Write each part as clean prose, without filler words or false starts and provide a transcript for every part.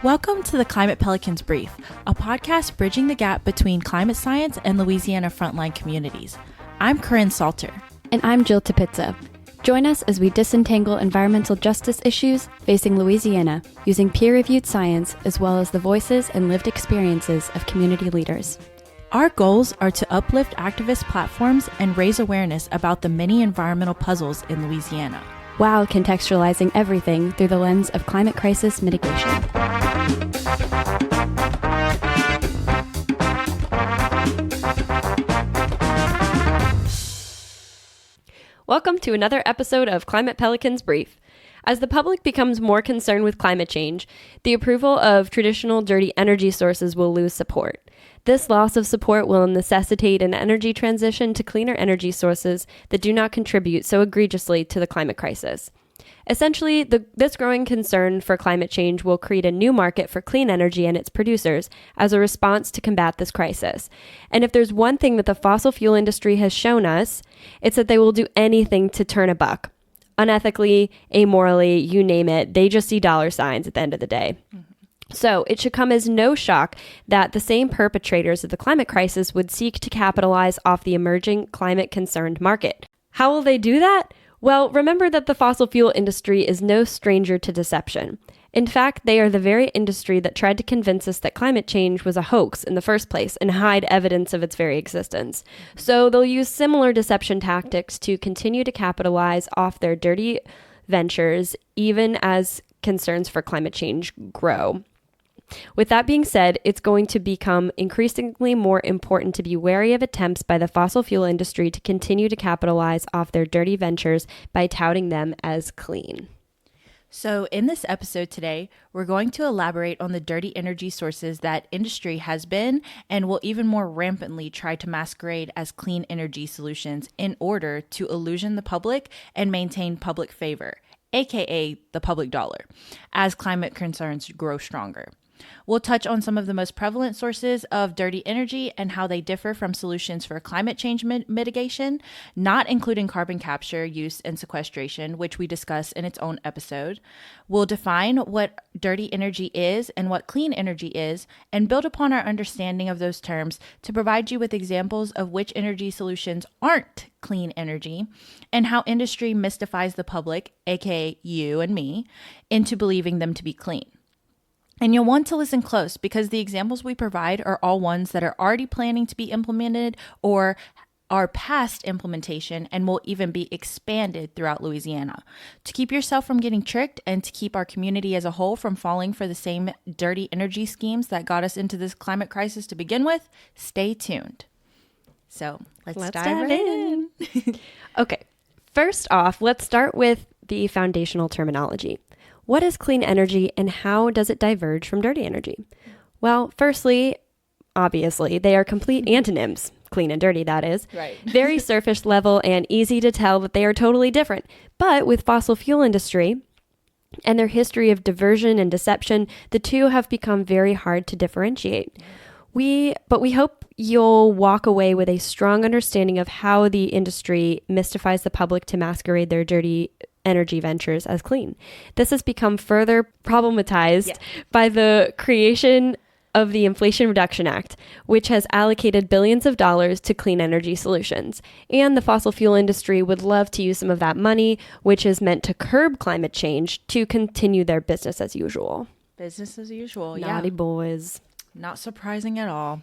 Welcome to the Climate Pelicans Brief, a podcast bridging the gap between climate science and Louisiana frontline communities. I'm Corinne Salter. And I'm Jill Tepizza. Join us as we disentangle environmental justice issues facing Louisiana using peer-reviewed science as well as the voices and lived experiences of community leaders. Our goals are to uplift activist platforms and raise awareness about the many environmental puzzles in Louisiana, while contextualizing everything through the lens of climate crisis mitigation. Welcome to another episode of Climate Pelicans Brief. As the public becomes more concerned with climate change, the approval of traditional dirty energy sources will lose support. This loss of support will necessitate an energy transition to cleaner energy sources that do not contribute so egregiously to the climate crisis. Essentially, this growing concern for climate change will create a new market for clean energy and its producers as a response to combat this crisis. And if there's one thing that the fossil fuel industry has shown us, it's that they will do anything to turn a buck. Unethically, amorally, you name it, they just see dollar signs at the end of the day. So it should come as no shock that the same perpetrators of the climate crisis would seek to capitalize off the emerging climate-concerned market. How will they do that? Well, remember that the fossil fuel industry is no stranger to deception. In fact, they are the very industry that tried to convince us that climate change was a hoax in the first place and hide evidence of its very existence. So they'll use similar deception tactics to continue to capitalize off their dirty ventures, even as concerns for climate change grow. With that being said, it's going to become increasingly more important to be wary of attempts by the fossil fuel industry to continue to capitalize off their dirty ventures by touting them as clean. So in this episode today, we're going to elaborate on the dirty energy sources that industry has been and will even more rampantly try to masquerade as clean energy solutions in order to illusion the public and maintain public favor, aka the public dollar, as climate concerns grow stronger. We'll touch on some of the most prevalent sources of dirty energy and how they differ from solutions for climate change mitigation, not including carbon capture, use, and sequestration, which we discuss in its own episode. We'll define what dirty energy is and what clean energy is, and build upon our understanding of those terms to provide you with examples of which energy solutions aren't clean energy, and how industry mystifies the public, aka you and me, into believing them to be clean. And you'll want to listen close because the examples we provide are all ones that are already planning to be implemented or are past implementation and will even be expanded throughout Louisiana. To keep yourself from getting tricked and to keep our community as a whole from falling for the same dirty energy schemes that got us into this climate crisis to begin with, stay tuned. So let's dive right in. Okay, first off, let's start with the foundational terminology. What is clean energy and how does it diverge from dirty energy? Well, firstly, obviously, they are complete antonyms, clean and dirty, that is. Right. Very surface level and easy to tell that they are totally different. But with fossil fuel industry and their history of diversion and deception, the two have become very hard to differentiate. But we hope you'll walk away with a strong understanding of how the industry mystifies the public to masquerade their dirty energy ventures as clean. This has become further problematized by the creation of the Inflation Reduction Act, which has allocated billions of dollars to clean energy solutions. And the fossil fuel industry would love to use some of that money, which is meant to curb climate change, to continue their business as usual. Business as usual, Naughty boys. Not surprising at all.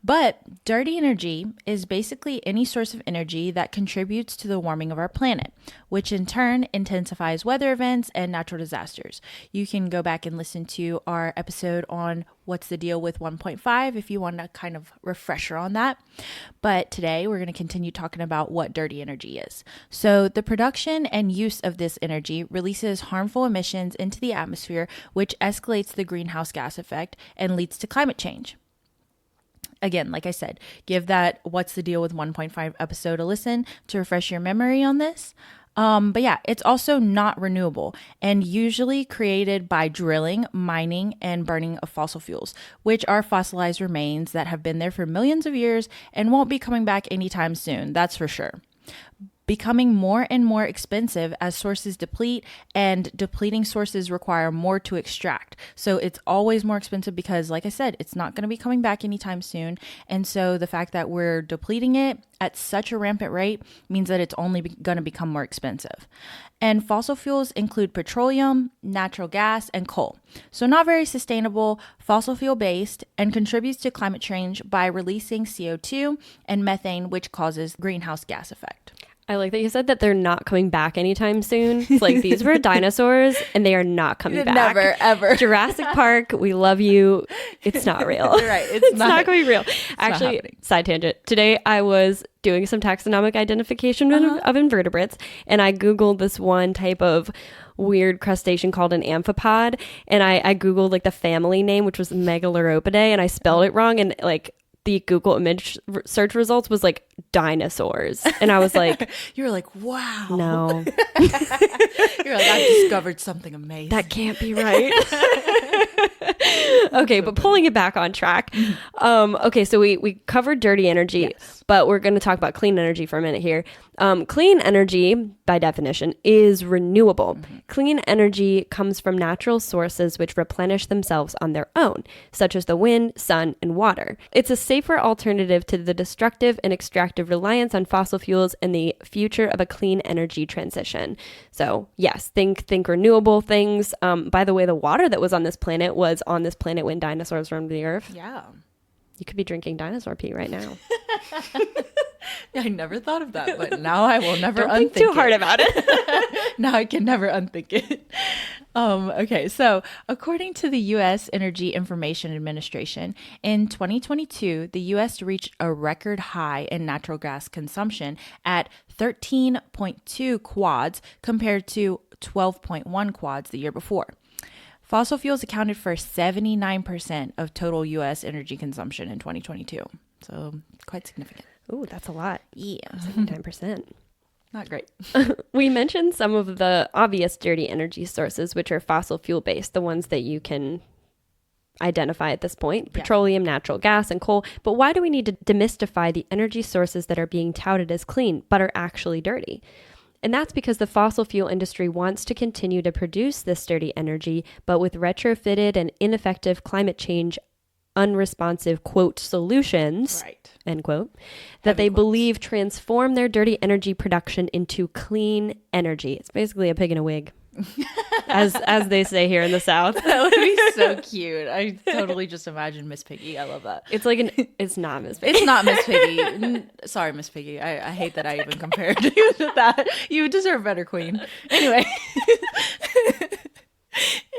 But dirty energy is basically any source of energy that contributes to the warming of our planet, which in turn intensifies weather events and natural disasters. You can go back and listen to our episode on what's the deal with 1.5 if you want a kind of refresher on that. But today we're going to continue talking about what dirty energy is. So the production and use of this energy releases harmful emissions into the atmosphere, which escalates the greenhouse gas effect and leads to climate change. Again, like I said, give that What's the Deal with 1.5 episode a listen to refresh your memory on this. But yeah, it's also not renewable and usually created by drilling, mining, and burning of fossil fuels, which are fossilized remains that have been there for millions of years and won't be coming back anytime soon, that's for sure. becoming more and more expensive as sources deplete, and depleting sources require more to extract. So it's always more expensive because, like I said, it's not going to be coming back anytime soon. And so the fact that we're depleting it at such a rampant rate means that it's only going to become more expensive. And fossil fuels include petroleum, natural gas, and coal. So not very sustainable, fossil fuel based, and contributes to climate change by releasing CO2 and methane, which causes greenhouse gas effect. I like that you said that they're not coming back anytime soon. It's like, these were dinosaurs and they are not coming back. Never, ever. Jurassic Park, we love you. It's not real. Right. It's not going to be real. Actually, side tangent. Today I was doing some taxonomic identification of invertebrates, and I Googled this one type of weird crustacean called an amphipod, and I Googled like the family name, which was Megaleuropidae, and I spelled it wrong, and like the Google image search results was like dinosaurs. And I was like, you were like, wow. No. You're like, I've discovered something amazing. That can't be right. Okay, but pulling it back on track. Okay, so we covered dirty energy, yes, but we're going to talk about clean energy for a minute here. Clean energy, by definition, is renewable. Mm-hmm. Clean energy comes from natural sources which replenish themselves on their own, such as the wind, sun, and water. It's a safer alternative to the destructive and extractive reliance on fossil fuels and the future of a clean energy transition. So yes, think renewable things. By the way, the water that was on this planet was on this planet when dinosaurs roamed the earth. Yeah. You could be drinking dinosaur pee right now. I never thought of that, but now I will never Don't unthink think too hard about it. Now I can never unthink it. Okay, so according to the U.S. Energy Information Administration, in 2022, the U.S. reached a record high in natural gas consumption at 13.2 quads compared to 12.1 quads the year before. Fossil fuels accounted for 79% of total U.S. energy consumption in 2022. So quite significant. Ooh, that's a lot. Yeah. 79%. Not great. We mentioned some of the obvious dirty energy sources, which are fossil fuel based, the ones that you can identify at this point, petroleum, natural gas, and coal. But why do we need to demystify the energy sources that are being touted as clean, but are actually dirty? And that's because the fossil fuel industry wants to continue to produce this dirty energy, but with retrofitted and ineffective climate change unresponsive, quote, solutions, right, end quote, that they believe transform their dirty energy production into clean energy. It's basically a pig in a wig, as they say here in the South. That would be so cute. I totally just imagine Miss Piggy. I love that. It's like it's not Miss Piggy. It's not Miss Piggy. Sorry, Miss Piggy. I hate that I even compared you to that. You deserve better, Queen.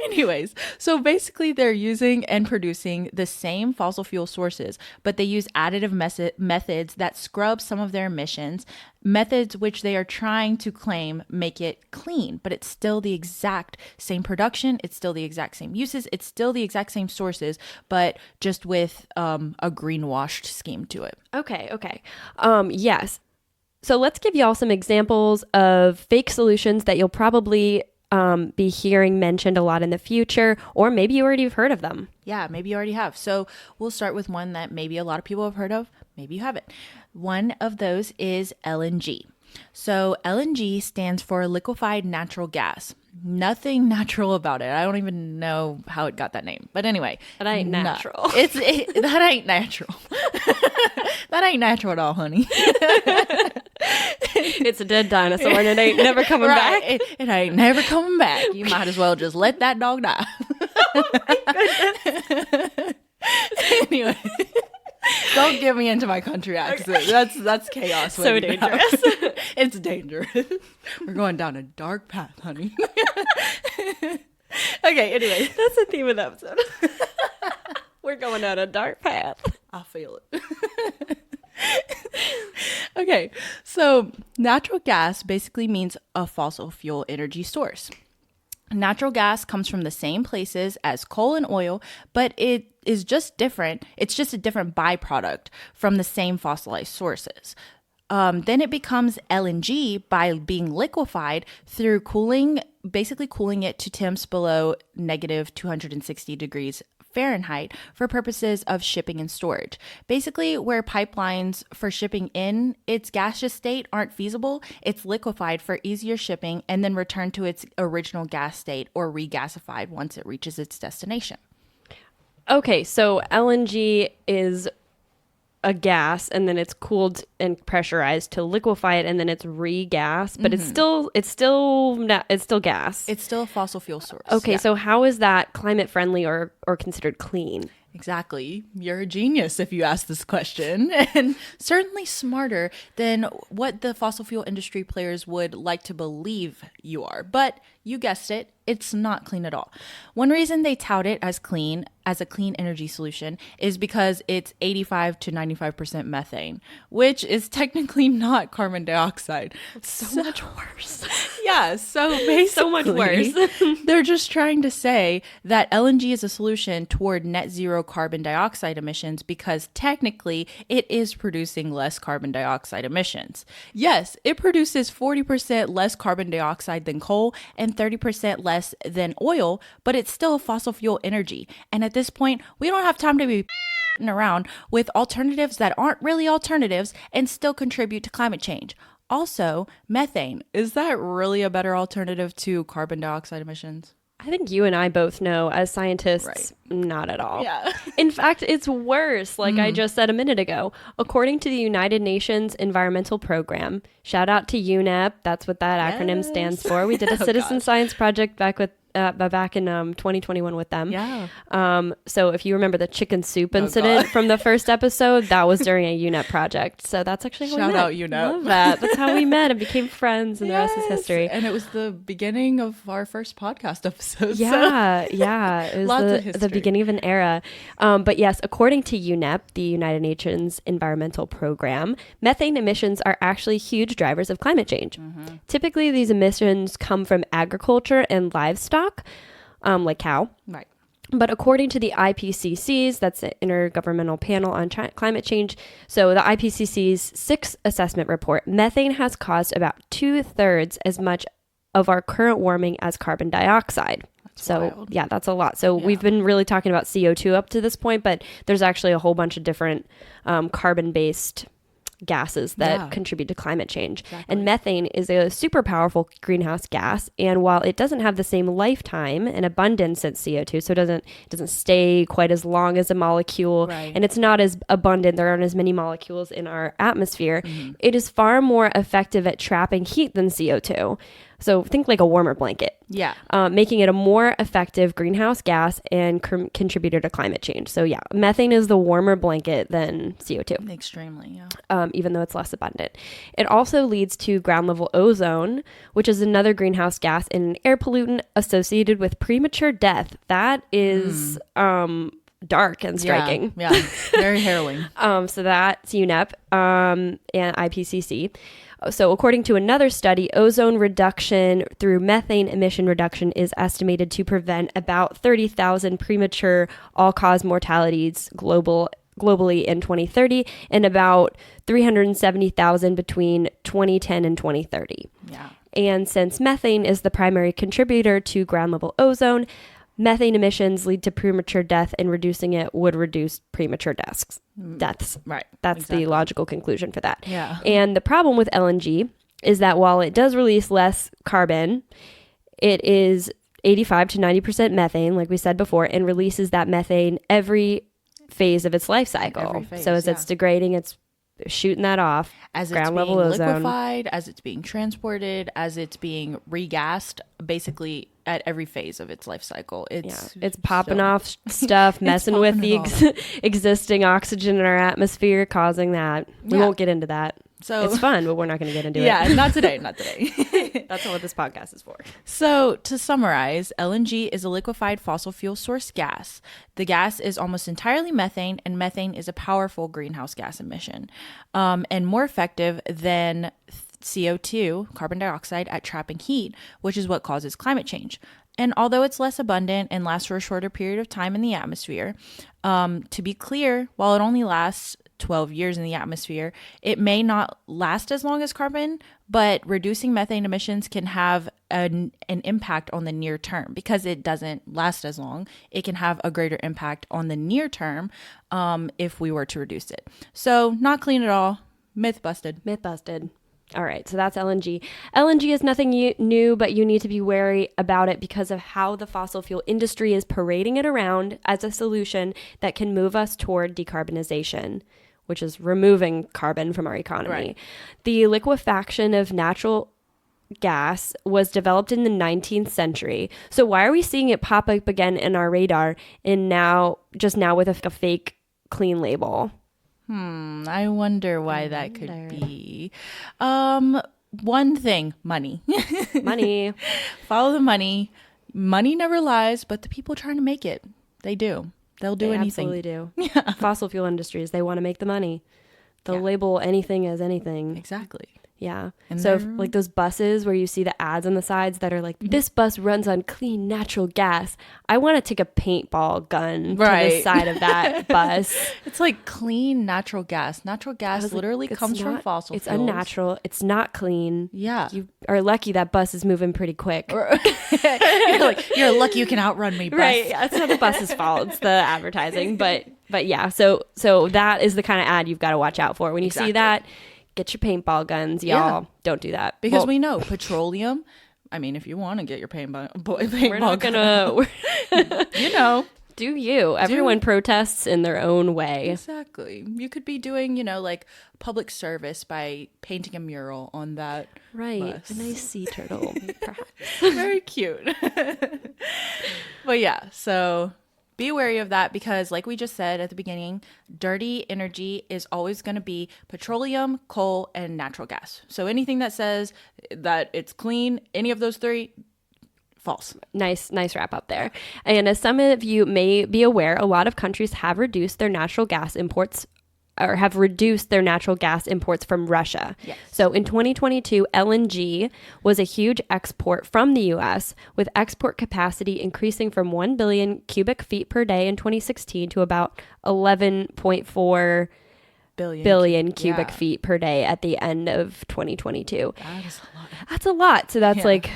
Anyways, so basically they're using and producing the same fossil fuel sources, but they use additive methods that scrub some of their emissions, methods which they are trying to claim make it clean, but it's still the exact same production, it's still the exact same uses, it's still the exact same sources, but just with a greenwashed scheme to it. Okay. Yes. So let's give y'all some examples of fake solutions that you'll probably be hearing mentioned a lot in the future, or maybe you already have heard of them. Yeah, maybe you already have. So we'll start with one that maybe a lot of people have heard of. Maybe you haven't. One of those is LNG. So LNG stands for liquefied natural gas. Nothing natural about it. I don't even know how it got that name. But anyway. That ain't natural. That ain't natural. That ain't natural at all, honey. It's a dead dinosaur and it ain't never coming back. It ain't never coming back. You might as well just let that dog die. Anyway. Don't get me into my country accent. Okay. That's chaos. So dangerous. It's dangerous. We're going down a dark path, honey. Okay, anyway. That's the theme of the episode. We're going down a dark path. I feel it. Okay, so natural gas basically means a fossil fuel energy source. Natural gas comes from the same places as coal and oil, but it is just different. It's just a different byproduct from the same fossilized sources. Then it becomes LNG by being liquefied through cooling, basically cooling it to temps below negative 260 degrees Fahrenheit for purposes of shipping and storage. Basically, where pipelines for shipping in its gaseous state aren't feasible, it's liquefied for easier shipping and then returned to its original gas state or regasified once it reaches its destination. Okay, so LNG is a gas, and then it's cooled and pressurized to liquefy it, and then it's re-gas, but it's still gas. It's still a fossil fuel source. Okay, so how is that climate friendly or considered clean? Exactly. You're a genius if you ask this question, and certainly smarter than what the fossil fuel industry players would like to believe you are. But you guessed it, it's not clean at all. One reason they tout it as a clean energy solution, is because it's 85 to 95% methane, which is technically not carbon dioxide. So much worse. Yeah, so basically, So much worse. They're just trying to say that LNG is a solution toward net zero carbon dioxide emissions because technically it is producing less carbon dioxide emissions. Yes, it produces 40% less carbon dioxide than coal and 30% less than oil, but it's still a fossil fuel energy. And at this point, we don't have time to be around with alternatives that aren't really alternatives and still contribute to climate change. Also, methane, is that really a better alternative to carbon dioxide emissions? I think you and I both know, as scientists, not at all. Yeah. In fact, it's worse, like I just said a minute ago. According to the United Nations Environmental Program, shout out to UNEP, that's what that acronym stands for. We did a citizen science project back in 2021 with them. Yeah. So if you remember the chicken soup incident from the first episode, that was during a UNEP project. So that's actually how we met. Shout out UNEP. Love that. That's how we met and became friends, and the rest is history. And it was the beginning of our first podcast episode. Yeah. It was Lots of history. the beginning of an era. But yes, according to UNEP, the United Nations Environmental Program, methane emissions are actually huge drivers of climate change. Typically, these emissions come from agriculture and livestock, like cow. Right. But according to the IPCC's, that's the Intergovernmental Panel on Climate Change, so the IPCC's 6th assessment report, methane has caused about 2/3 as much of our current warming as carbon dioxide. Wild. Yeah, that's a lot. So we've been really talking about CO2 up to this point, but there's actually a whole bunch of different carbon-based gases that contribit to climate change. Exactly. And methane is a super powerful greenhouse gas, and while it doesn't have the same lifetime and abundance as CO2, so it doesn't stay quite as long as a molecule, and it's not as abundant, there aren't as many molecules in our atmosphere, it is far more effective at trapping heat than CO2. So think like a warmer blanket. Yeah. Making it a more effective greenhouse gas and contributor to climate change. So yeah, methane is the warmer blanket than CO2. Extremely, yeah. Even though it's less abundant. It also leads to ground level ozone, which is another greenhouse gas and an air pollutant associated with premature death. That is dark and striking. Yeah. Very harrowing. So that's UNEP and IPCC. So according to another study, ozone reduction through methane emission reduction is estimated to prevent about 30,000 premature all-cause mortalities globally in 2030 and about 370,000 between 2010 and 2030. Yeah. And since methane is the primary contributor to ground level ozone, methane emissions lead to premature death, and reducing it would reduce premature deaths. Right. That's the logical conclusion for that. Yeah. And the problem with LNG is that while it does release less carbon, it is 85 to 90% methane, like we said before, and releases that methane every phase of its life cycle. So as it's degrading, it's shooting that off. As it's being liquefied, as it's being transported, as it's being regassed, basically at every phase of its life cycle. It's popping off stuff, messing with the existing oxygen in our atmosphere, causing that. We won't get into that. So it's fun, but we're not going to get into it. Yeah, not today. That's not what this podcast is for. So to summarize, LNG is a liquefied fossil fuel source gas. The gas is almost entirely methane, and methane is a powerful greenhouse gas emission and more effective than CO2, carbon dioxide, at trapping heat, which is what causes climate change. And although it's less abundant and lasts for a shorter period of time in the atmosphere, to be clear, while it only lasts 12 years in the atmosphere, it may not last as long as carbon, but reducing methane emissions can have an impact on the near term. Because it doesn't last as long, it can have a greater impact on the near term if we were to reduce it. So not clean at all. Myth busted. Myth busted. All right, so that's LNG. LNG is nothing new, but you need to be wary about it because of how the fossil fuel industry is parading it around as a solution that can move us toward decarbonization, which is removing carbon from our economy. Right. The liquefaction of natural gas was developed in the 19th century. So why are we seeing it pop up again in our radar and now with a fake clean label? I wonder why that could be. One thing, money. Money. Follow the money. Money never lies, but the people trying to make it, they do. They'll do anything. Absolutely do. Yeah. Fossil fuel industries, they want to make the money. They'll label anything as anything. Exactly. Yeah. And so like those buses where you see the ads on the sides that are like, this bus runs on clean natural gas. I want to take a paintball gun to the side of that bus. It's like clean natural gas. Natural gas literally comes from fossil fuels. It's unnatural. It's not clean. Yeah. You are lucky that bus is moving pretty quick. You're lucky you can outrun me, bus. Right. That's not the bus's fault. It's the advertising. But yeah, so that is the kind of ad you've got to watch out for. When you see that, get your paintball guns, y'all. Yeah. Don't do that. Because we know petroleum. I mean, if you want to get your paintball we're not gonna, do you. Everyone protests in their own way. Exactly. You could be doing, like public service by painting a mural on that bus. A nice sea turtle, perhaps. Very cute. But yeah, so be wary of that because like we just said at the beginning, dirty energy is always going to be petroleum, coal, and natural gas. So anything that says that it's clean, any of those three, false. Nice wrap up there. And as some of you may be aware, a lot of countries have reduced their natural gas imports from Russia. Yes. So in 2022, LNG was a huge export from the U.S., with export capacity increasing from 1 billion cubic feet per day in 2016 to about 11.4 billion cubic feet per day at the end of 2022. That is a lot. That's a lot. So that's like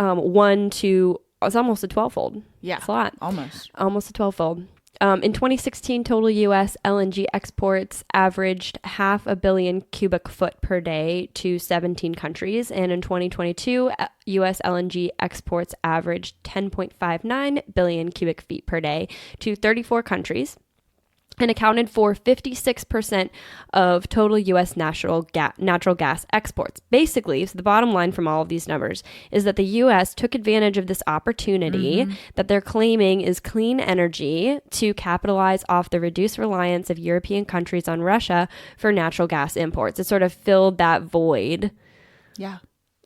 it's almost a 12-fold. Yeah. It's a lot. Almost a 12-fold. In 2016, total U.S. LNG exports averaged 500 million cubic foot per day to 17 countries. And in 2022, U.S. LNG exports averaged 10.59 billion cubic feet per day to 34 countries and accounted for 56% of total U.S. natural gas exports. Basically, so the bottom line from all of these numbers is that the U.S. took advantage of this opportunity that they're claiming is clean energy to capitalize off the reduced reliance of European countries on Russia for natural gas imports. It sort of filled that void. Yeah.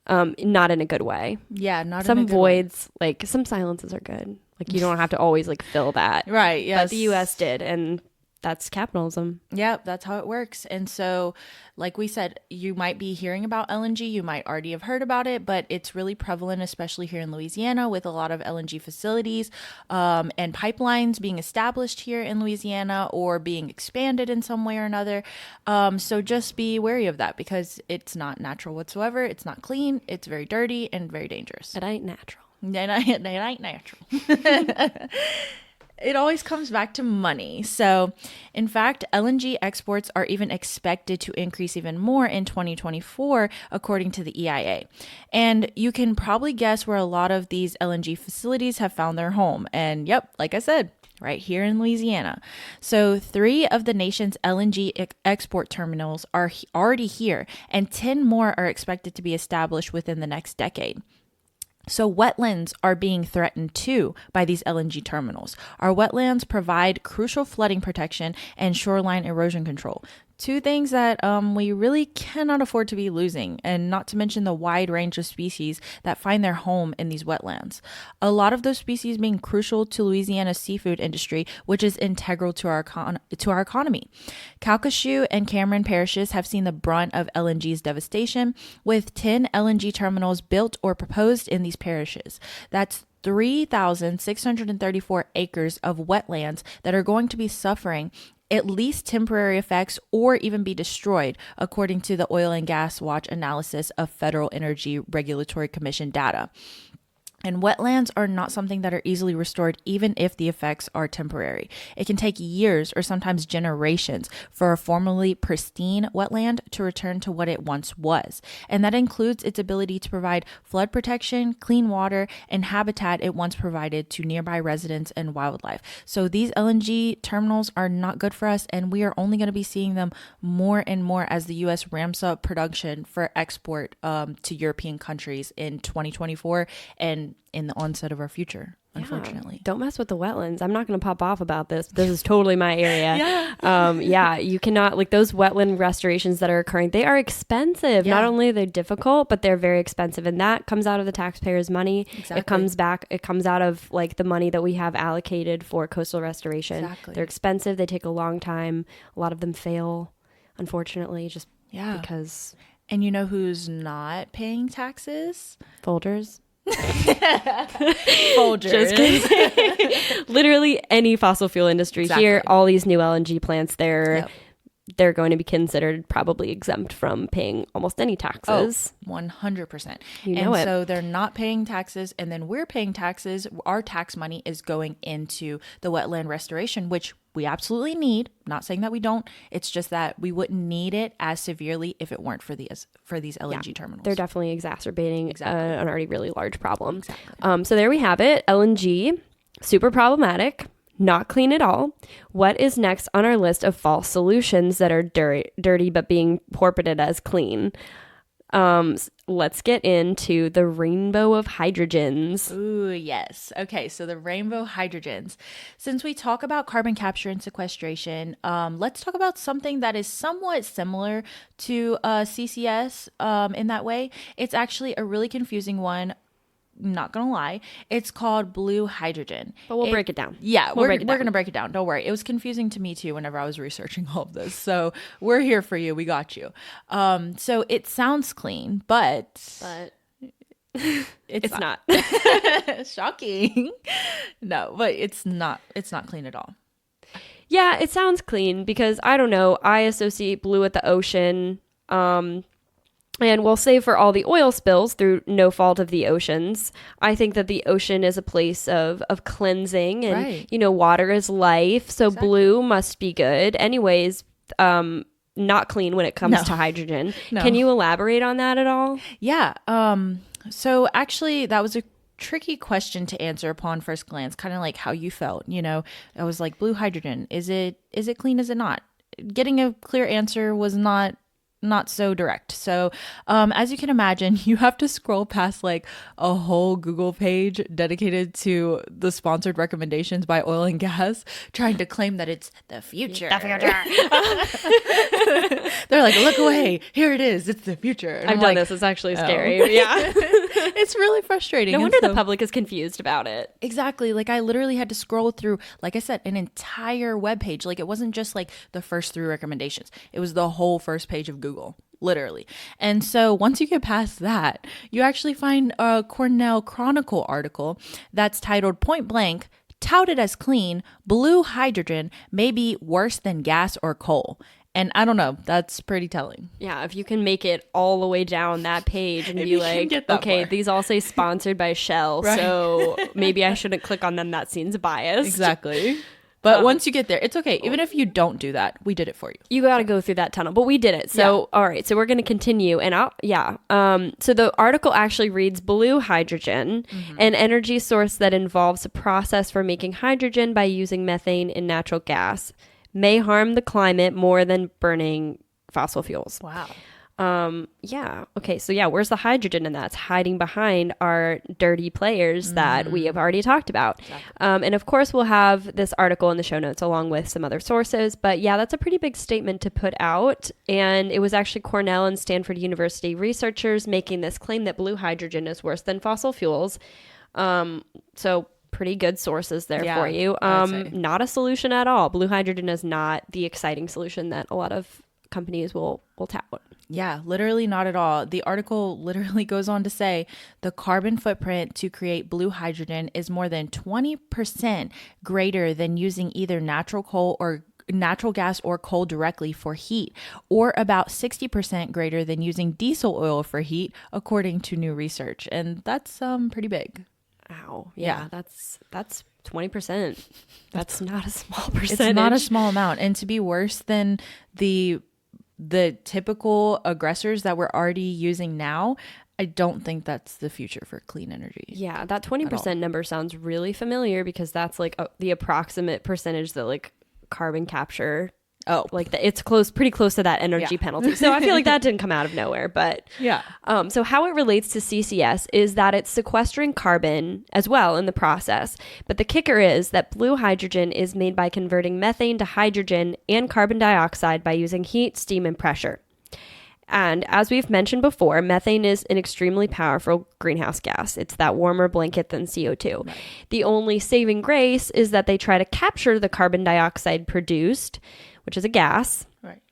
Not in a good way. Yeah, not some in a good voids, way. Like some silences are good. Like you don't have to always like fill that. Right, yes. But the U.S. did, and that's capitalism. Yeah, that's how it works. And so, like we said, you might be hearing about LNG. You might already have heard about it, but it's really prevalent, especially here in Louisiana, with a lot of LNG facilities and pipelines being established here in Louisiana or being expanded in some way or another. So just be wary of that because it's not natural whatsoever. It's not clean. It's very dirty and very dangerous. It ain't natural. It ain't natural. It always comes back to money. So, in fact, LNG exports are even expected to increase even more in 2024, according to the EIA. And you can probably guess where a lot of these LNG facilities have found their home. And yep, like I said, right here in Louisiana. So 3 of the nation's LNG export terminals are already here, and 10 more are expected to be established within the next decade. So wetlands are being threatened too by these LNG terminals. Our wetlands provide crucial flooding protection and shoreline erosion control. 2 things that we really cannot afford to be losing, and not to mention the wide range of species that find their home in these wetlands. A lot of those species being crucial to Louisiana's seafood industry, which is integral to our economy. Calcasieu and Cameron parishes have seen the brunt of LNG's devastation, with 10 LNG terminals built or proposed in these parishes. That's 3,634 acres of wetlands that are going to be suffering at least temporary effects or even be destroyed, according to the Oil and Gas Watch analysis of Federal Energy Regulatory Commission data. And wetlands are not something that are easily restored, even if the effects are temporary. It can take years or sometimes generations for a formerly pristine wetland to return to what it once was. And that includes its ability to provide flood protection, clean water, and habitat it once provided to nearby residents and wildlife. So these LNG terminals are not good for us, and we are only going to be seeing them more and more as the U.S. ramps up production for export to European countries in 2024 and in the onset of our future, unfortunately. Don't mess with the wetlands. I'm not going to pop off about this. This is totally my area. You cannot, like, those wetland restorations that are occurring, they are expensive. Not only are they difficult, but they're very expensive. And that comes out of the taxpayers' money. Exactly. It comes out of, like, the money that we have allocated for coastal restoration. Exactly. They're expensive. They take a long time. A lot of them fail, unfortunately, just because. And you know who's not paying taxes? Folgers. Folgers. Just kidding. Literally any fossil fuel industry here, all these new LNG plants, they're going to be considered probably exempt from paying almost any taxes. 100%. So they're not paying taxes, and then we're paying taxes. Our tax money is going into the wetland restoration, which we absolutely need. I'm not saying that we don't. It's just that we wouldn't need it as severely if it weren't for these LNG terminals. They're definitely exacerbating an already really large problem. Exactly. So there we have it. LNG, super problematic. Not clean at all. What is next on our list of false solutions that are dirty but being portrayed as clean? Let's get into the rainbow of hydrogens. Ooh, yes. Okay, so the rainbow hydrogens. Since we talk about carbon capture and sequestration, let's talk about something that is somewhat similar to CCS in that way. It's actually a really confusing one. Not gonna lie, it's called blue hydrogen. But we'll break it down. Yeah, we're gonna break it down. Don't worry. It was confusing to me too whenever I was researching all of this. So we're here for you. We got you. So it sounds clean, but it's not. Shocking. No, but it's not clean at all. Yeah, it sounds clean because I don't know. I associate blue with the ocean. And we'll say for all the oil spills through no fault of the oceans, I think that the ocean is a place of cleansing and, water is life. So blue must be good. Anyways, not clean when it comes to hydrogen. No. Can you elaborate on that at all? Yeah. So actually that was a tricky question to answer upon first glance, kind of like how you felt. I was like, blue hydrogen, is it clean? Is it not? Getting a clear answer was not so direct. So as you can imagine, you have to scroll past like a whole Google page dedicated to the sponsored recommendations by oil and gas, trying to claim that it's the future. They're like, look away. Here it is. It's the future. And I've done this. It's actually scary. Yeah. It's really frustrating. No wonder the public is confused about it. Exactly. Like I literally had to scroll through, like I said, an entire web page. Like it wasn't just like the first 3 recommendations. It was the whole first page of Google, literally. And so once you get past that, you actually find a Cornell Chronicle article that's titled Point Blank, Touted as Clean, Blue Hydrogen May Be Worse Than Gas or Coal. And I don't know, that's pretty telling. Yeah, if you can make it all the way down that page and be like, okay, these all say sponsored by Shell, right. So maybe I shouldn't click on them. That seems biased. Exactly. But once you get there, it's okay. Even if you don't do that, we did it for you. You got to go through that tunnel, but we did it. So, all right. So we're going to continue. And so the article actually reads blue hydrogen, an energy source that involves a process for making hydrogen by using methane in natural gas, may harm the climate more than burning fossil fuels. Wow. Okay. So where's the hydrogen in that? It's hiding behind our dirty players that we have already talked about. Exactly. And of course we'll have this article in the show notes along with some other sources, but that's a pretty big statement to put out. And it was actually Cornell and Stanford University researchers making this claim that blue hydrogen is worse than fossil fuels. So pretty good sources there for you. Not a solution at all. Blue hydrogen is not the exciting solution that a lot of companies will tout. Yeah, literally not at all. The article literally goes on to say the carbon footprint to create blue hydrogen is more than 20% greater than using either natural gas or coal directly for heat, or about 60% greater than using diesel oil for heat, according to new research. And that's pretty big. Ow. Yeah. That's 20%. That's not a small percentage. It's not a small amount. And to be worse than the typical aggressors that we're already using now, I don't think that's the future for clean energy. Yeah, that 20% number sounds really familiar because that's like the approximate percentage that like carbon capture. Oh, like it's pretty close to that energy penalty. So I feel like that didn't come out of nowhere, but yeah. So how it relates to CCS is that it's sequestering carbon as well in the process. But the kicker is that blue hydrogen is made by converting methane to hydrogen and carbon dioxide by using heat, steam, and pressure. And as we've mentioned before, methane is an extremely powerful greenhouse gas. It's that warmer blanket than CO2. Right. The only saving grace is that they try to capture the carbon dioxide produced, which is a gas, right?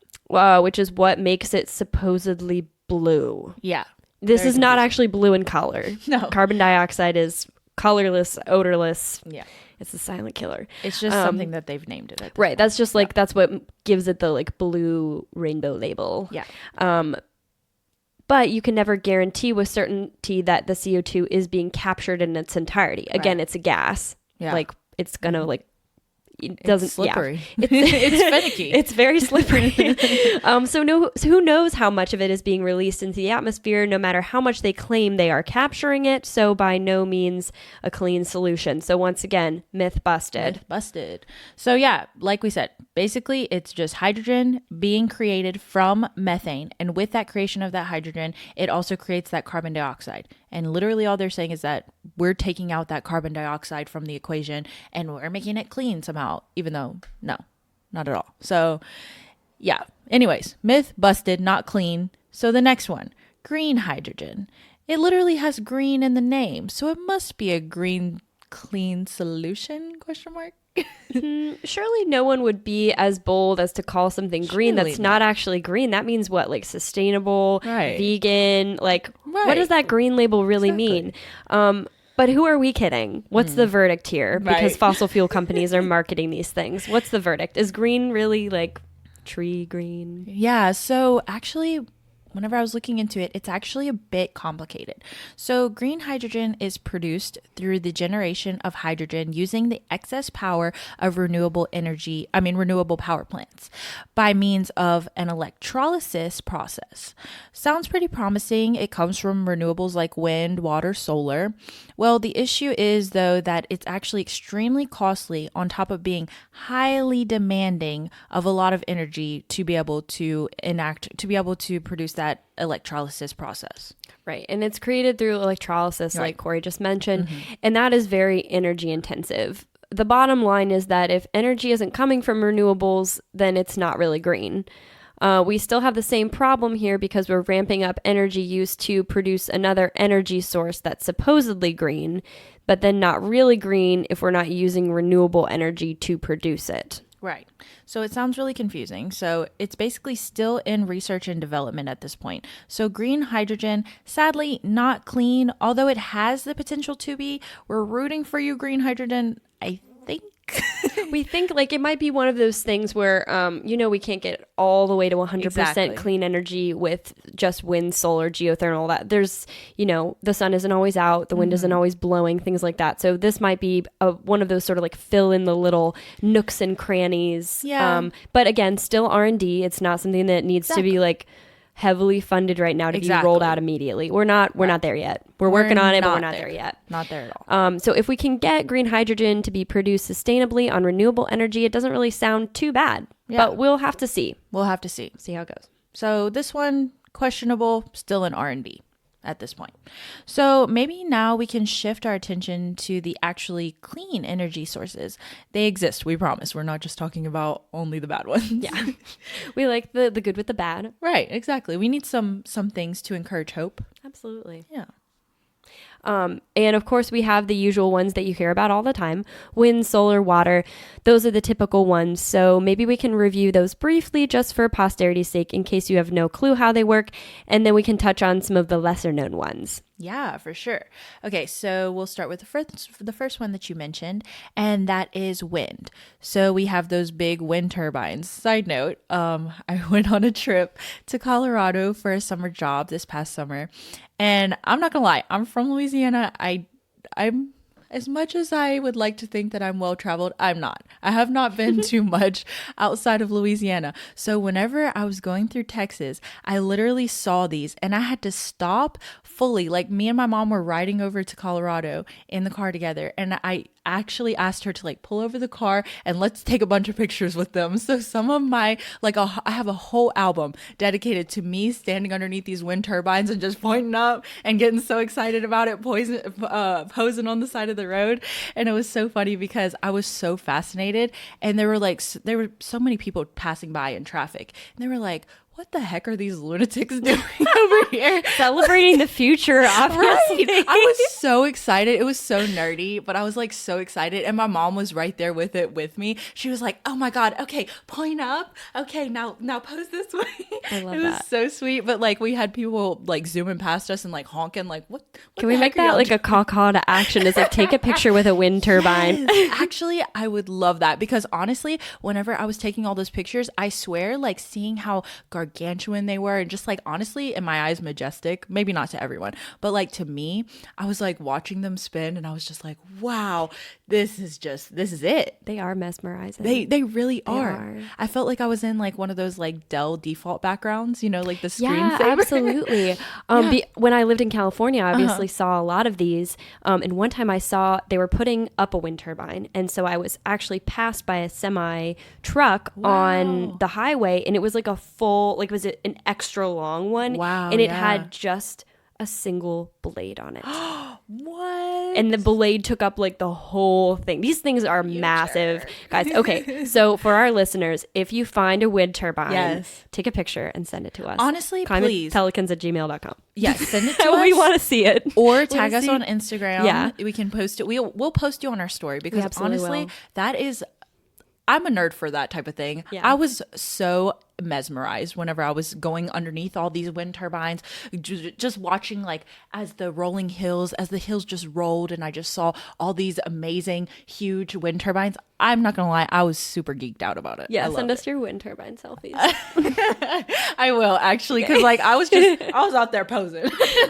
Which is what makes it supposedly blue. Yeah. This is not actually blue in color. No. Carbon dioxide is colorless, odorless. Yeah. It's a silent killer. It's just something that they've named it. Right. That's just like, that's what gives it the like blue rainbow label. Yeah. But you can never guarantee with certainty that the CO2 is being captured in its entirety. Again, right. It's a gas. Yeah. Like it's going to like, it doesn't, it's slippery. Yeah. It's finicky. It's very slippery. So who knows how much of it is being released into the atmosphere, no matter how much they claim they are capturing it. So by no means a clean solution. So once again, myth busted. Myth busted. So yeah, like we said, basically it's just hydrogen being created from methane. And with that creation of that hydrogen, it also creates that carbon dioxide. And literally all they're saying is that we're taking out that carbon dioxide from the equation and we're making it clean somehow, even though, no, not at all. So yeah, anyways, myth busted, not clean. So the next one, green hydrogen. It literally has green in the name, so it must be a green clean solution, ? Surely no one would be as bold as to call something green that's not actually green. That means what? Like sustainable, right. Vegan, like right. What does that green label really mean? But who are we kidding? What's the verdict here? Because right. fossil fuel companies are marketing these things. What's the verdict? Is green really like tree green? Yeah, so actually whenever I was looking into it, it's actually a bit complicated. So green hydrogen is produced through the generation of hydrogen using the excess power of renewable power plants by means of an electrolysis process. Sounds pretty promising. It comes from renewables like wind, water, solar. Well, the issue is though that it's actually extremely costly on top of being highly demanding of a lot of energy to be able to produce that electrolysis process. Right. And it's created through electrolysis, right. Like Corey just mentioned, and that is very energy intensive. The bottom line is that if energy isn't coming from renewables, then it's not really green. We still have the same problem here because we're ramping up energy use to produce another energy source that's supposedly green, but then not really green if we're not using renewable energy to produce it. Right. So it sounds really confusing. So it's basically still in research and development at this point. So green hydrogen, sadly, not clean, although it has the potential to be. We're rooting for you, green hydrogen, I think. We think like it might be one of those things where, we can't get all the way to 100% exactly. Clean energy with just wind, solar, geothermal, all that. There's, the sun isn't always out, the wind isn't always blowing, things like that. So this might be one of those sort of like fill in the little nooks and crannies. Yeah. But again, still R&D. It's not something that needs to be like heavily funded right now to be rolled out immediately. We're not there yet. We're working on it, but we're not there yet. Not there at all. So if we can get green hydrogen to be produced sustainably on renewable energy, it doesn't really sound too bad. Yeah. But we'll have to see. See how it goes. So this one, questionable, still in R&D at this point. So maybe now we can shift our attention to the actually clean energy sources. They exist, we promise. We're not just talking about only the bad ones. Yeah. We like the good with the bad. Right, exactly. We need some things to encourage hope. Absolutely. Yeah. And of course, we have the usual ones that you hear about all the time: wind, solar, water. Those are the typical ones. So maybe we can review those briefly just for posterity's sake in case you have no clue how they work. And then we can touch on some of the lesser known ones. Yeah, for sure. Okay, so we'll start with the first one that you mentioned, and that is wind. So we have those big wind turbines. Side note, I went on a trip to Colorado for a summer job this past summer, and I'm not gonna lie, I'm from Louisiana. I'm as much as I would like to think that I'm well traveled, I'm not. I have not been too much outside of Louisiana. So whenever I was going through Texas, I literally saw these and I had to stop fully. Like me and my mom were riding over to Colorado in the car together, and I actually asked her to like pull over the car and let's take a bunch of pictures with them. So some of my I have a whole album dedicated to me standing underneath these wind turbines and just pointing up and getting so excited about it, posing on the side of the road. And it was so funny because I was so fascinated, and there were so many people passing by in traffic, and they were like, what the heck are these lunatics doing over here? Celebrating the future, obviously. Right. I was so excited. It was so nerdy, but I was like so excited. And my mom was right there with me. She was like, oh my God, okay, point up. Okay, now pose this way. I love it that. was so sweet. But like we had people like zooming past us and like honking, like, what Can we make that like a call to action? Is like take a picture with a wind turbine. Yes. Actually, I would love that because honestly, whenever I was taking all those pictures, I swear like seeing how gargantuan they were and just like honestly in my eyes majestic, maybe not to everyone, but like to me, I was like watching them spin and I was just like, wow, this is it. They are mesmerizing. They really are. I felt like I was in like one of those like Dell default backgrounds, you know, like the screensaver. Yeah, absolutely. When I lived in California, I obviously saw a lot of these. And one time I saw they were putting up a wind turbine. And so I was actually passed by a semi truck on the highway, and it was like a full, like was it an extra long one? Wow. And it had just a single blade on it. What? And the blade took up like the whole thing. These things are massive, guys. Okay, so for our listeners, if you find a wind turbine, take a picture and send it to us. Honestly, please. climatepelicans@gmail.com. Yes, send it to us. We want to see it. Or tag us on Instagram. Yeah. We can post it. We'll post you on our story because honestly, that is, I'm a nerd for that type of thing. Yeah. I was so mesmerized whenever I was going underneath all these wind turbines, just watching like as the hills just rolled and I just saw all these amazing huge wind turbines. I'm not gonna lie, I was super geeked out about it. Yeah, send us your wind turbine selfies. I will actually, because like I was out there posing.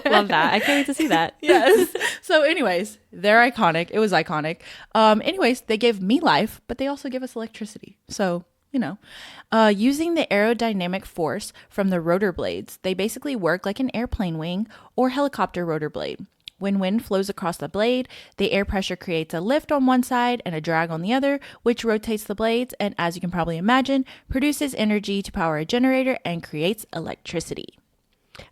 Love that. I can't wait to see that. Yes. So anyways, they're iconic. It was iconic. Anyways, they give me life, but they also give us electricity. So using the aerodynamic force from the rotor blades, they basically work like an airplane wing or helicopter rotor blade. When wind flows across the blade, the air pressure creates a lift on one side and a drag on the other, which rotates the blades and, as you can probably imagine, produces energy to power a generator and creates electricity.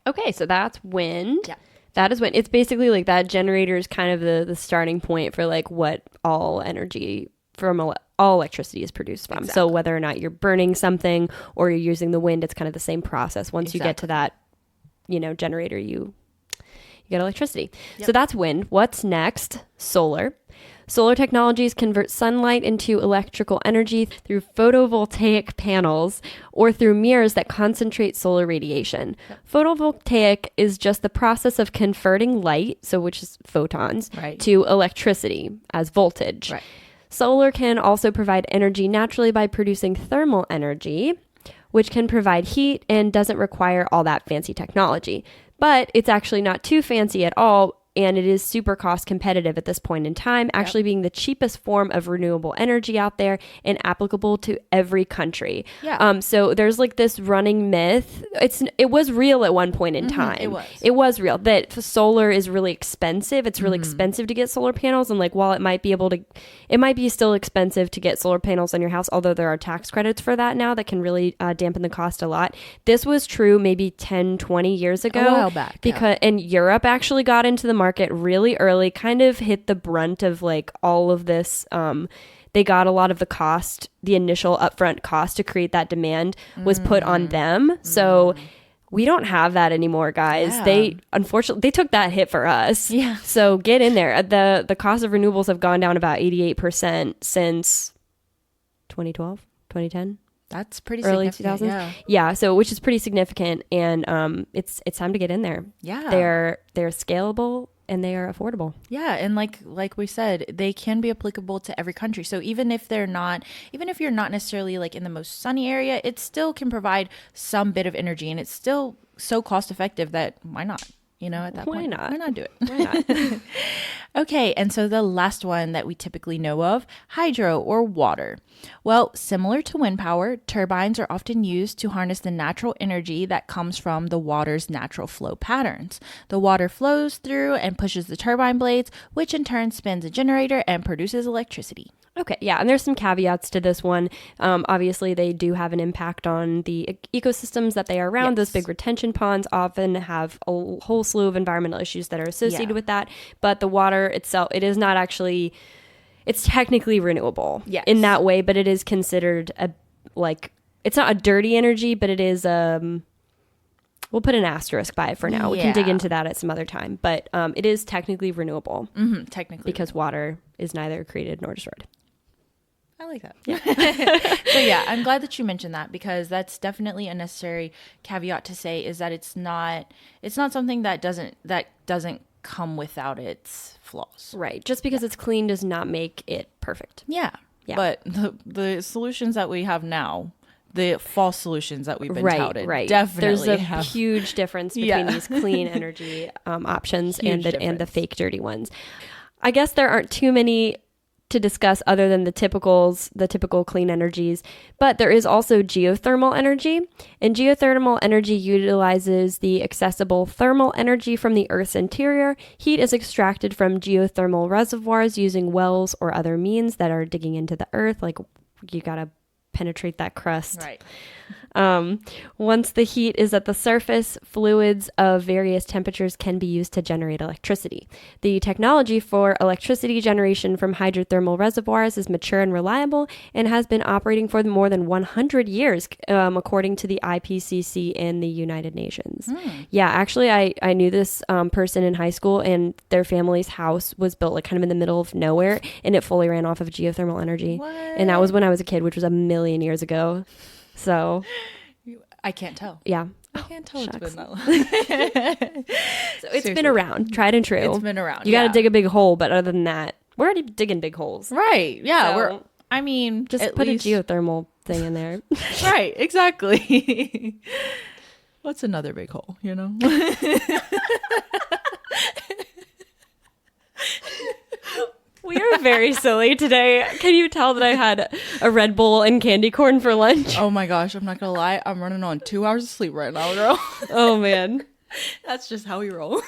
Okay, so that's wind. Yeah. That is wind. It's basically like that generator is kind of the starting point for like what all energy from all electricity is produced from. Exactly. So whether or not you're burning something or you're using the wind, it's kind of the same process. Once you get to that, generator, you get electricity. Yep. So that's wind. What's next? Solar. Solar technologies convert sunlight into electrical energy through photovoltaic panels or through mirrors that concentrate solar radiation. Yep. Photovoltaic is just the process of converting light, so which is photons, to electricity as voltage. Right. Solar can also provide energy naturally by producing thermal energy, which can provide heat and doesn't require all that fancy technology. But it's actually not too fancy at all, and it is super cost competitive at this point in time, actually being the cheapest form of renewable energy out there and applicable to every country. Yeah. So there's like this running myth. It was real at one point in time. It was real that solar is really expensive. It's really expensive to get solar panels, and like while it might be still expensive to get solar panels on your house, although there are tax credits for that now that can really dampen the cost a lot. This was true maybe 10, 20 years ago. A while back. And Europe actually got into the market really early, kind of hit the brunt of like all of this. They got a lot of the cost, the initial upfront cost to create that demand was put on them. So We don't have that anymore, guys. Yeah. They unfortunately they took that hit for us. Yeah. So get in there. The cost of renewables have gone down about 88% since 2012, 2010. That's pretty Early significant. 2000s. Yeah, so which is pretty significant, and it's time to get in there. Yeah. They're scalable and they are affordable. Yeah, and like we said, they can be applicable to every country. So even if you're not necessarily like in the most sunny area, it still can provide some bit of energy, and it's still so cost effective that why not? You know, at that point, why not do it? Why not? Okay, and so the last one that we typically know of, hydro or water. Well, similar to wind power, turbines are often used to harness the natural energy that comes from the water's natural flow patterns. The water flows through and pushes the turbine blades, which in turn spins a generator and produces electricity. Okay, yeah, and there's some caveats to this one. Obviously, they do have an impact on the ecosystems that they are around. Yes. Those big retention ponds often have a whole slew of environmental issues that are associated with that. But the water itself, it is not actually, it's technically renewable in that way, but it is considered it's not a dirty energy, but it is, we'll put an asterisk by it for now. We can dig into that at some other time. But it is technically renewable. Mm-hmm, technically. Because water is neither created nor destroyed. I like that. Yeah. So yeah, I'm glad that you mentioned that, because that's definitely a necessary caveat to say, is that it's not something that doesn't come without its flaws. Right. Just because it's clean does not make it perfect. Yeah. Yeah. But the solutions that we have now, the false solutions that we've been touted, right. definitely There's a huge difference between these clean energy options and the fake dirty ones. I guess there aren't too many to discuss other than the typical clean energies, but there is also geothermal energy, and geothermal energy utilizes the accessible thermal energy from the Earth's interior. Heat is extracted from geothermal reservoirs using wells or other means that are digging into the earth, like you gotta penetrate that crust. Right. Once the heat is at the surface, fluids of various temperatures can be used to generate electricity. The technology for electricity generation from hydrothermal reservoirs is mature and reliable and has been operating for more than 100 years, according to the IPCC in the United Nations. Yeah, actually, I knew this person in high school, and their family's house was built like kind of in the middle of nowhere, and it fully ran off of geothermal energy. What? And that was when I was a kid, which was a million years ago. So I can't tell. Yeah. I can't tell shucks. it's been that long. So it's been around, tried and true. It's been around. You got to dig a big hole, but other than that, we're already digging big holes. Right. Yeah. So, just put least... a geothermal thing in there. Right. Exactly. What's another big hole, you know? We are very silly today. Can you tell that I had a Red Bull and candy corn for lunch? Oh my gosh, I'm not gonna lie. I'm running on 2 hours of sleep right now, girl. Oh man. That's just how we roll.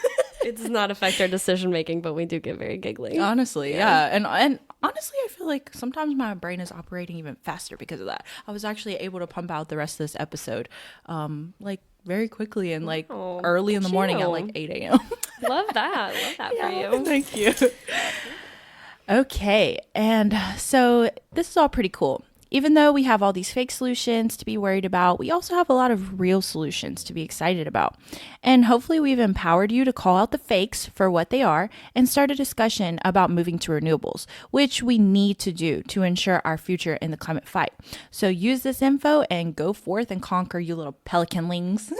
It does not affect our decision making, but we do get very giggly. Honestly, yeah. And honestly, I feel like sometimes my brain is operating even faster because of that. I was actually able to pump out the rest of this episode like very quickly and like early in the morning at like 8 a.m. Love that for you. Thank you. Okay, and so this is all pretty cool. Even though we have all these fake solutions to be worried about, we also have a lot of real solutions to be excited about. And hopefully we've empowered you to call out the fakes for what they are and start a discussion about moving to renewables, which we need to do to ensure our future in the climate fight. So use this info and go forth and conquer, you little pelicanlings.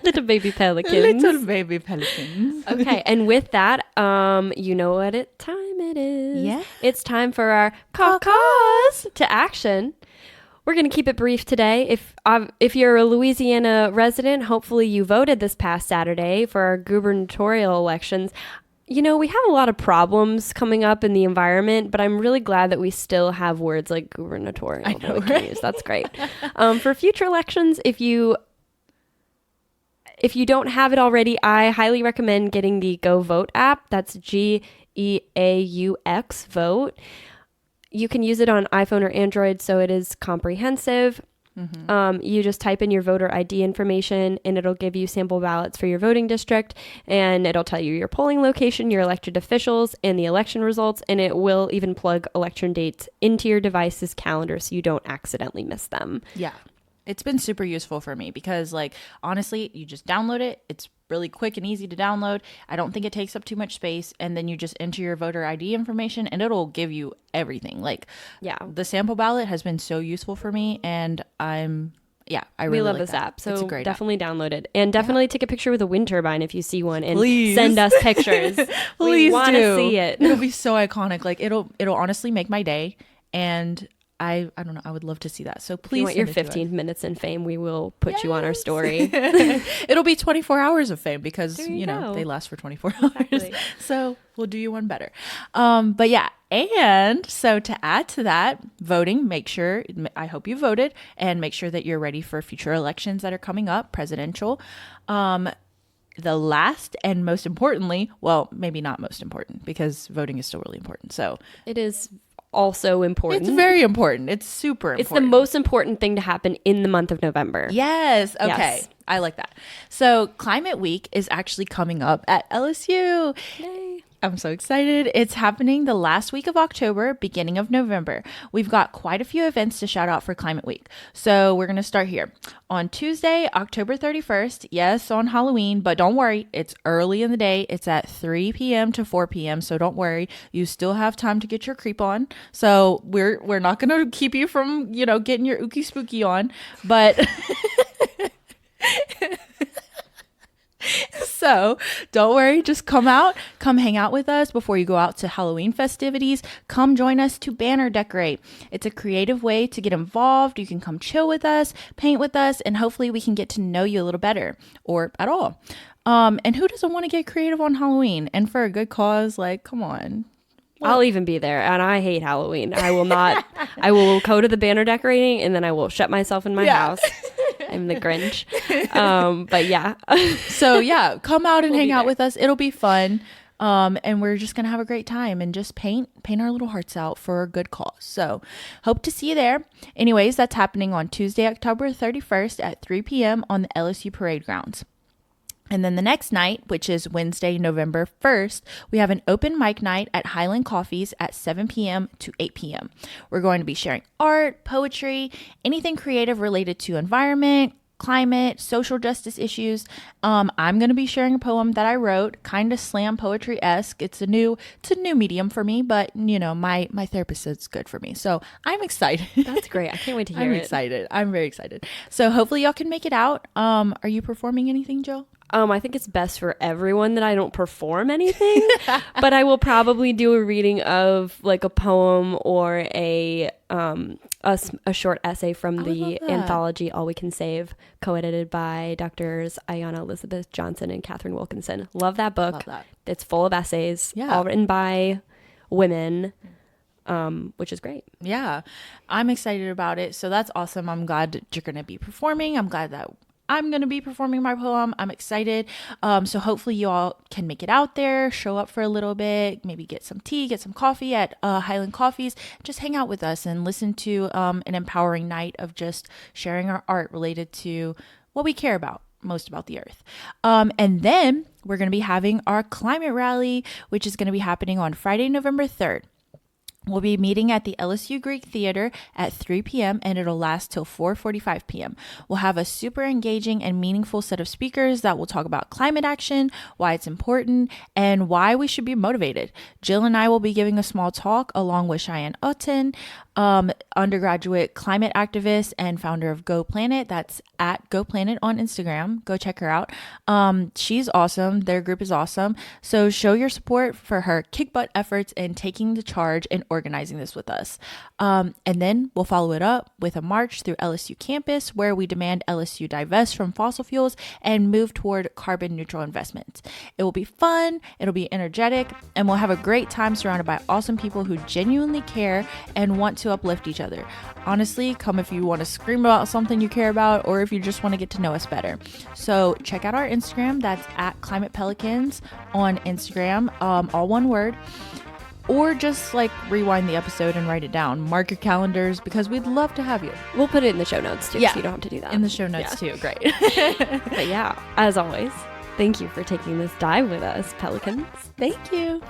Little baby pelicans. Little baby pelicans. Okay, and with that, you know what time it is. Yeah. It's time for our cause to action. We're going to keep it brief today. If you're a Louisiana resident, hopefully you voted this past Saturday for our gubernatorial elections. You know, we have a lot of problems coming up in the environment, but I'm really glad that we still have words like gubernatorial that we can use. That's great. For future elections, if you don't have it already, I highly recommend getting the Go Vote app. That's GEAUX Vote. You can use it on iPhone or Android, so it is comprehensive. Mm-hmm. You just type in your voter ID information, and it'll give you sample ballots for your voting district, and it'll tell you your polling location, your elected officials, and the election results, and it will even plug election dates into your device's calendar so you don't accidentally miss them. Yeah. It's been super useful for me because, like, honestly, you just download it. It's really quick and easy to download. I don't think it takes up too much space. And then you just enter your voter ID information and it'll give you everything. Like, the sample ballot has been so useful for me. And I really love like this that. app. So it's a great definitely download it. And definitely take a picture with a wind turbine if you see one and Please. send us pictures. We want to see it. It'll be so iconic. Like, it'll honestly make my day. And I don't know. I would love to see that. So please, if you want your send it to 15 minutes in fame, we will put you on our story. It'll be 24 hours of fame because, you know, go. they last for 24 hours. Exactly. So we'll do you one better. But yeah. And so to add to that, voting, I hope you voted and make sure that you're ready for future elections that are coming up, presidential. The last and most importantly, well, maybe not most important because voting is still really important. So it is also important. It's very important. It's super important. It's the most important thing to happen in the month of November. Yes. Okay. Yes. I like that. So Climate Week is actually coming up at LSU. Yay. I'm so excited. It's happening the last week of October, beginning of November. We've got quite a few events to shout out for Climate Week. So we're going to start here. On Tuesday, October 31st, yes, on Halloween, but don't worry, it's early in the day. It's at 3 p.m. to 4 p.m., so don't worry. You still have time to get your creep on. So we're not going to keep you from, getting your ookie spooky on, but... So don't worry, just come hang out with us before you go out to Halloween festivities. Come join us to banner decorate. It's a creative way to get involved. You can come chill with us, paint with us, and hopefully we can get to know you a little better or at all. And who doesn't want to get creative on Halloween and for a good cause? Like, come on. I'll even be there, and I hate Halloween. I will not. I will go to the banner decorating, and then I will shut myself in my house. I'm the Grinch. But yeah. So yeah, come out and hang out with us. It'll be fun. And we're just going to have a great time and just paint our little hearts out for a good cause. So hope to see you there. Anyways, that's happening on Tuesday, October 31st at 3 p.m. on the LSU Parade Grounds. And then the next night, which is Wednesday, November 1st, we have an open mic night at Highland Coffees at 7 p.m. to 8 p.m. We're going to be sharing art, poetry, anything creative related to environment, climate, social justice issues. I'm going to be sharing a poem that I wrote, kind of slam poetry-esque. It's a new medium for me, but my therapist says it's good for me. So I'm excited. That's great. I can't wait to hear it. I'm excited. I'm very excited. So hopefully y'all can make it out. Are you performing anything, Jill? I think it's best for everyone that I don't perform anything, but I will probably do a reading of like a poem or a short essay from the anthology All We Can Save, co-edited by Drs. Ayanna Elizabeth Johnson and Catherine Wilkinson. Love that book. Love that. It's full of essays, all written by women, which is great. Yeah, I'm excited about it. So that's awesome. I'm glad that you're going to be performing. I'm glad that I'm going to be performing my poem. I'm excited. So hopefully you all can make it out there, show up for a little bit, maybe get some tea, get some coffee at Highland Coffees, just hang out with us and listen to an empowering night of just sharing our art related to what we care about most about the earth. And then we're going to be having our climate rally, which is going to be happening on Friday, November 3rd. We'll be meeting at the LSU Greek Theater at 3 p.m. and it'll last till 4:45 p.m. We'll have a super engaging and meaningful set of speakers that will talk about climate action, why it's important, and why we should be motivated. Jill and I will be giving a small talk along with Cheyenne Otten, undergraduate climate activist and founder of Go Planet. That's at Go Planet on Instagram. Go check her out. She's awesome. Their group is awesome. So show your support for her kick butt efforts in taking the charge and organizing this with us. And then we'll follow it up with a march through LSU campus where we demand LSU divest from fossil fuels and move toward carbon neutral investments. It will be fun. It'll be energetic, and we'll have a great time surrounded by awesome people who genuinely care and want to uplift each other. Honestly, come if you want to scream about something you care about or if you just want to get to know us better. So check out our Instagram. That's at Climate Pelicans on Instagram, all one word. Or just rewind the episode and write it down. Mark your calendars because we'd love to have you. We'll put it in the show notes too, so you don't have to do that. In the show notes too, great. But yeah, as always, thank you for taking this dive with us, Pelicans. Thank you.